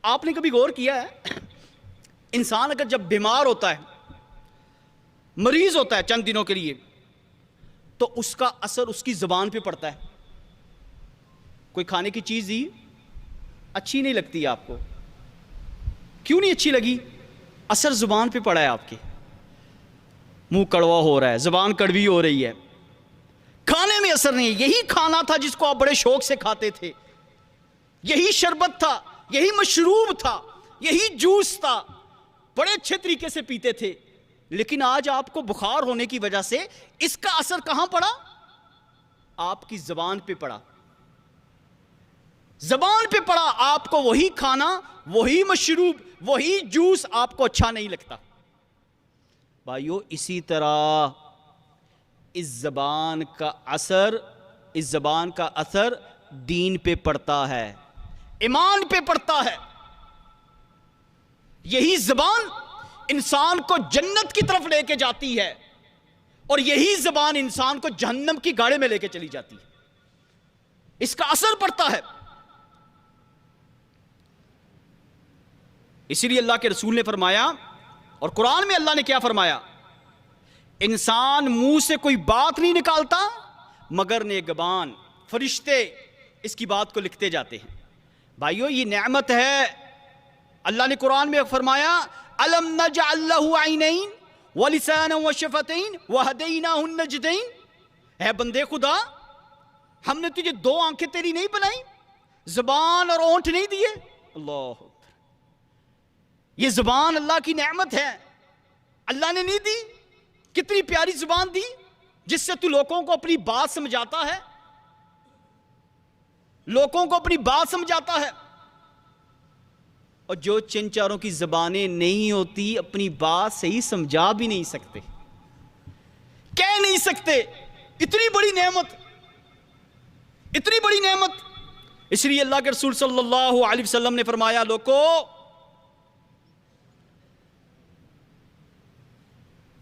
آپ نے کبھی غور کیا ہے انسان اگر جب بیمار ہوتا ہے، مریض ہوتا ہے چند دنوں کے لیے، تو اس کا اثر اس کی زبان پہ پڑتا ہے۔ کوئی کھانے کی چیز دی، اچھی نہیں لگتی آپ کو، کیوں نہیں اچھی لگی؟ اثر زبان پہ پڑا ہے آپ کے، منہ کڑوا ہو رہا ہے، زبان کڑوی ہو رہی ہے، کھانے میں اثر نہیں ہے۔ یہی کھانا تھا جس کو آپ بڑے شوق سے کھاتے تھے، یہی شربت تھا، یہی مشروب تھا، یہی جوس تھا، بڑے اچھے طریقے سے پیتے تھے، لیکن آج آپ کو بخار ہونے کی وجہ سے اس کا اثر کہاں پڑا؟ آپ کی زبان پہ پڑا، زبان پہ پڑا۔ آپ کو وہی کھانا، وہی مشروب، وہی جوس آپ کو اچھا نہیں لگتا۔ بھائیو، اسی طرح اس زبان کا اثر دین پہ پڑتا ہے، ایمان پہ پڑتا ہے۔ یہی زبان انسان کو جنت کی طرف لے کے جاتی ہے، اور یہی زبان انسان کو جہنم کی گاڑے میں لے کے چلی جاتی ہے۔ اس کا اثر پڑتا ہے۔ اسی لیے اللہ کے رسول نے فرمایا، اور قرآن میں اللہ نے کیا فرمایا؟ انسان منہ سے کوئی بات نہیں نکالتا مگر نگہبان، فرشتے اس کی بات کو لکھتے جاتے ہیں۔ بھائیو، یہ نعمت ہے۔ اللہ نے قرآن میں فرمایا، الم نجعل لہ عینین ولسانا وشفتین وہدیناہ النجدین۔ اے بندے خدا، ہم نے تجھے دو آنکھیں تیری نہیں بنائی، زبان اور ہونٹ نہیں دیے؟ اللہ اکبر! یہ زبان اللہ کی نعمت ہے، اللہ نے نہیں دی؟ کتنی پیاری زبان دی جس سے تو لوگوں کو اپنی بات سمجھاتا ہے، لوگوں کو اپنی بات سمجھاتا ہے۔ اور جو چن چاروں کی زبانیں نہیں ہوتی، اپنی بات صحیح سمجھا بھی نہیں سکتے، کہہ نہیں سکتے۔ اتنی بڑی نعمت، اتنی بڑی نعمت۔ اس لیے اللہ کے رسول صلی اللہ علیہ وسلم نے فرمایا، لوگو،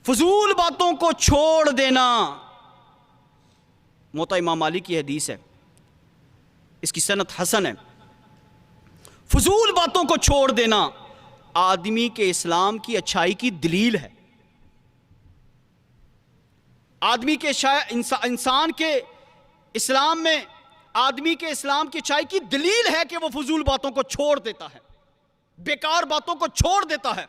فضول باتوں کو چھوڑ دینا۔ موطا امام مالک کی حدیث ہے، اس کی سند حسن ہے۔ فضول باتوں کو چھوڑ دینا آدمی کے اسلام کی اچھائی کی دلیل ہے۔ آدمی کے انسان کے اسلام میں، آدمی کے اسلام کی اچھائی کی دلیل ہے کہ وہ فضول باتوں کو چھوڑ دیتا ہے، بیکار باتوں کو چھوڑ دیتا ہے۔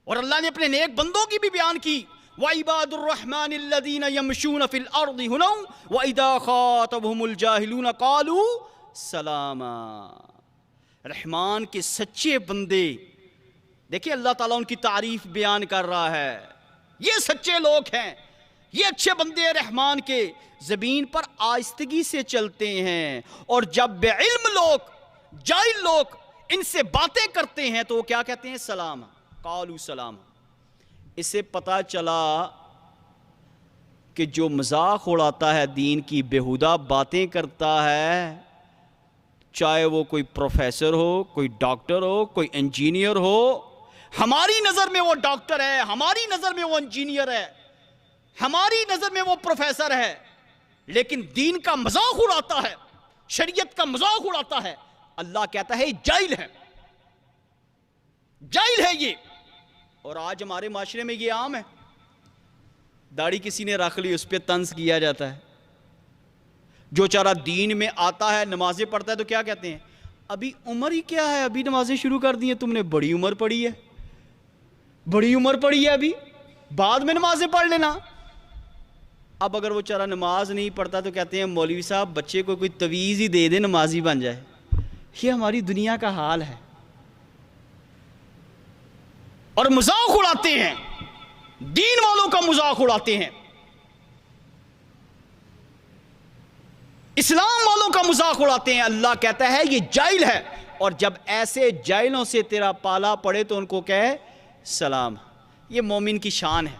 اور اللہ نے اپنے نیک بندوں کی بھی بیان کی، وَعِبَادُ الرَّحْمَنِ الَّذِينَ يَمْشُونَ فِي الْأَرْضِ هَوْنًا وَإِذَا خَاطَبَهُمُ الْجَاهِلُونَ قَالُوا سَلَامًا۔ رحمان کے سچے بندے، دیکھیں اللہ تعالیٰ ان کی تعریف بیان کر رہا ہے، یہ سچے لوگ ہیں، یہ اچھے بندے رحمان کے، زمین پر آہستگی سے چلتے ہیں، اور جب بے علم لوگ، جاہل لوگ ان سے باتیں کرتے ہیں تو وہ کیا کہتے ہیں؟ سلام، قالوا سلام۔ اس سے پتا چلا کہ جو مذاق اڑاتا ہے، دین کی بیہودہ باتیں کرتا ہے، چاہے وہ کوئی پروفیسر ہو، کوئی ڈاکٹر ہو، کوئی انجینئر ہو، ہماری نظر میں وہ ڈاکٹر ہے، ہماری نظر میں وہ انجینئر ہے، ہماری نظر میں وہ پروفیسر ہے، لیکن دین کا مذاق اڑاتا ہے، شریعت کا مذاق اڑاتا ہے، اللہ کہتا ہے جاہل ہے، جاہل ہے یہ۔ اور آج ہمارے معاشرے میں یہ عام ہے، داڑھی کسی نے رکھ لی، اس پہ طنز کیا جاتا ہے۔ جو چارہ دین میں آتا ہے، نمازیں پڑھتا ہے، تو کیا کہتے ہیں؟ ابھی عمر ہی کیا ہے، ابھی نمازیں شروع کر دی ہیں تم نے، بڑی عمر پڑی ہے، بڑی عمر پڑی ہے، ابھی بعد میں نمازیں پڑھ لینا۔ اب اگر وہ چارہ نماز نہیں پڑھتا تو کہتے ہیں مولوی صاحب بچے کو کوئی تویز ہی دے دے، نمازی بن جائے۔ یہ ہماری دنیا کا حال ہے، اور مذاق اڑاتے ہیں، دین والوں کا مذاق اڑاتے ہیں، اسلام والوں کا مذاق اڑاتے ہیں۔ اللہ کہتا ہے یہ جاہل ہے، اور جب ایسے جاہلوں سے تیرا پالا پڑے تو ان کو کہے سلام۔ یہ مومن کی شان ہے۔